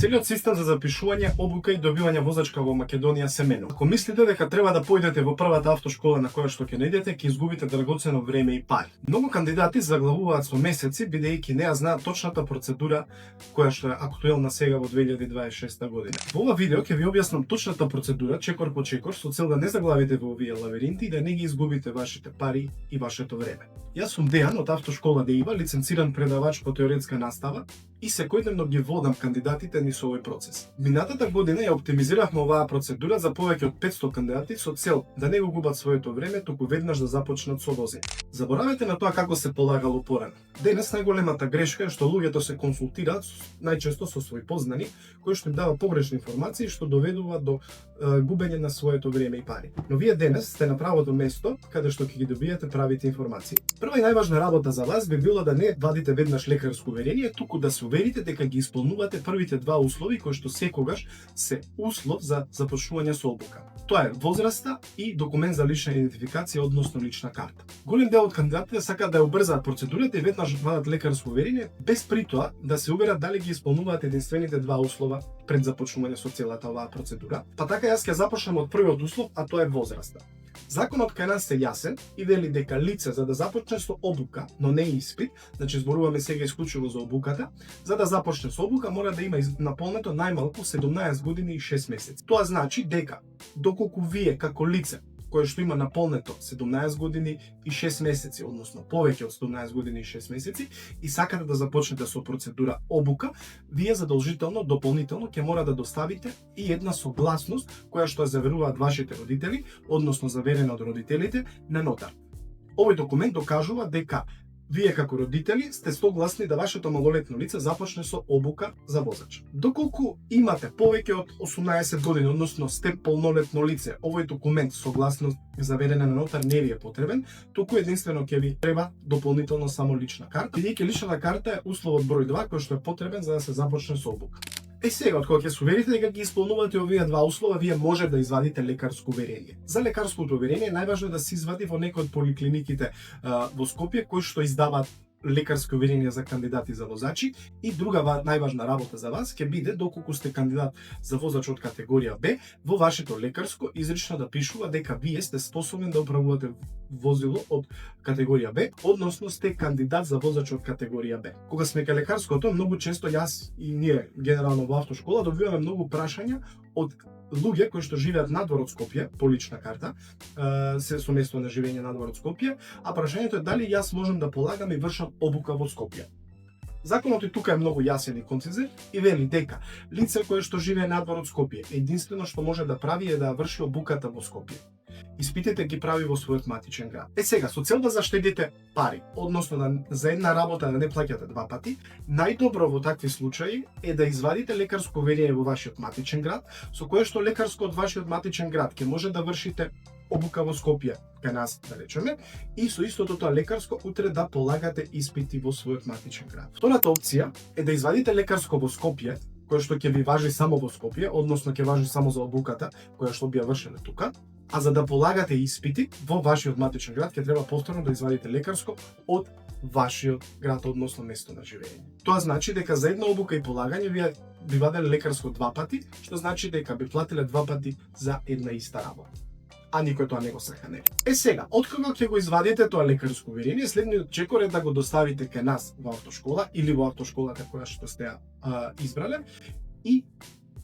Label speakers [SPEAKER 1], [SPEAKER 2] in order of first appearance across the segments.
[SPEAKER 1] Целиот систем за запишување, обука и добивање возачка во Македонија се менува. Ако мислите дека треба да појдете во првата автошкола на која што ќе наидете, ќе изгубите драгоцено време и пари. Многу кандидати заглавуваат со месеци бидејќи не ја знаат точната процедура која што е актуелна сега во 2026 година. Во ова видео ќе ви објаснам точната процедура чекор по чекор со цел да не заглавите во овие лавиринти и да не ги изгубите вашите пари и вашето време. Јас сум Дејан од автошкола ДЕИВА, лиценциран предавач по теоретска настава и секојдневно ги водам кандидатите ни со овој процес. Минатата година ја оптимизиравме оваа процедура за повеќе од 500 кандидати со цел да не го губат своето време, туку веднаш да започнат со возење. Заборавете на тоа како се полагало порано. Денес најголемата грешка е што луѓето се консултираат најчесто со своји познани, кои што им дава погрешни информации што доведува до губење на своето време и пари. Но вие денес сте на правото место каде што ќе ги добиете правите информации. Прва и најважна работа за вас би било да не вадите веднаш лекарско уверение, туку да се уверите дека ги исполнувате првите два услови кои што секогаш се услов за започнување со обука. Тоа е возраста и документ за лична идентификација, односно лична карта. Голем дел од кандидатите сакаат да ја убрзаат процедурата и веднаш вадат лекарско уверение, без при тоа да се уверат дали ги исполнуваат единствените два услова пред започнување со целата оваа процедура. Па така јас ќе започнам од првиот услов, а тоа е возраста. Законот кај нас е јасен и вели дека лице за да започне со обука, но не испит, значи зборуваме сега исклучиво за обуката, за да започне со обука мора да има наполнето најмалку 17 години и 6 месеци. Тоа значи дека доколку вие како лице кое што има наполнето 17 години и 6 месеци, односно повеќе од 17 години и 6 месеци, и сакате да започнете со процедура обука, вие задолжително, дополнително ќе мора да доставите и една согласност која што ја заверуваат вашите родители, односно заверена од родителите на нотар. Овој документ докажува дека вие како родители сте согласни да вашето малолетно лице започне со обука за возач. Доколку имате повеќе од 18 години, односно сте полнолетно лице, овој документ согласност заверена на нотар не ви е потребен, туку единствено ќе ви треба дополнително само лична карта, бидејќи личната карта е условот број 2 кој што е потребен за да се започне со обука. Сега, од кога ќе се уверите дека ги исполнувате овие два услова, вие може да извадите лекарско уверение. За лекарското уверение најважно е да се извади во некој од поликлиниките во Скопје кои што издаваат лекарско уверение за кандидати за возачи, и друга најважна работа за вас ќе биде доколку сте кандидат за возач од категорија Б, во вашето лекарско изрично да пишува дека вие сте способен да управувате возило од категорија Б, односно сте кандидат за возач од категорија Б. Кога сме кај лекарското, многу често јас и ние генерално во автошкола добиваме многу прашања од луѓе кои што живеат надвор од Скопје по лична карта, се со место на живење надвор од Скопје, а прашањето е дали јас можам да полагам и вршам обука во Скопје. Законот и тука е многу јасен и концизен и вели дека лице кое што живее надвор од Скопје единствено што може да прави е да врши обуката во Скопје. Испитите ги прави во својот матичен град. Сега, со цел да заштедите пари, односно за една работа да не плаќате два пати, најдобро во такви случаи е да извадите лекарско уверение во вашиот матичен град, со кое што лекарско од вашиот матичен град ќе може да вршите обука во Скопје, кај нас да речеме, и со истото тоа лекарско утре да полагате испити во својот матичен град. Втората опција е да извадите лекарско во Скопје, кое што ќе ви важи само во Скопје, односно ќе важи само за обуката која што би ја вршеле тука, а за да полагате испити во вашиот матичен град ќе треба повторно да извадите лекарско од вашиот град, односно место на живење. Тоа значи дека за една обука и полагање вие би ваделе лекарско два пати, што значи дека би платиле два пати за една иста работа. А никој тоа не го сака, нели? Сега, откога ќе го извадите тоа лекарско уверение, следниот чекор е да го доставите кај нас во автошкола или во автошколата која што сте избрале, и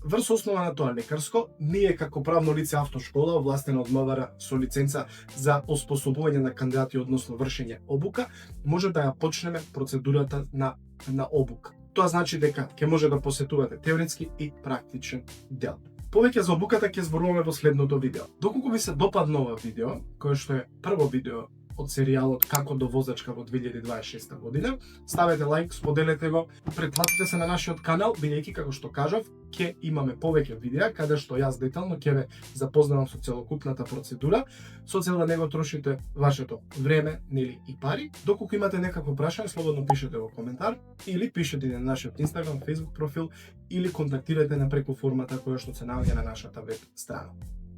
[SPEAKER 1] врз основа на тоа лекарско, ние како правно лице автошкола, овластена од МВР со лиценца за оспособување на кандидати, односно вршење обука, може да ја почнеме процедурата на обука. Тоа значи дека ќе може да посетувате теоретски и практичен дел. Повеќе за обуката ќе зборуваме во следното видео. Доколку ви се допадна ова видео, кое што е прво видео од серијалот Како до возачка во 2026 година, ставете лајк, споделете го, претплатете се на нашиот канал, бидејќи како што кажав, ќе имаме повеќе видеа каде што јас детално ќе ве запознавам со целокупната процедура, со цел да не го трошите вашето време, нели, и пари. Доколку имате некакво прашање, слободно пишете во коментар или пишете на нашиот Instagram, Facebook профил или контактирате на преку формата која што се наоѓа на нашата веб страна.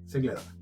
[SPEAKER 1] Се гледаме.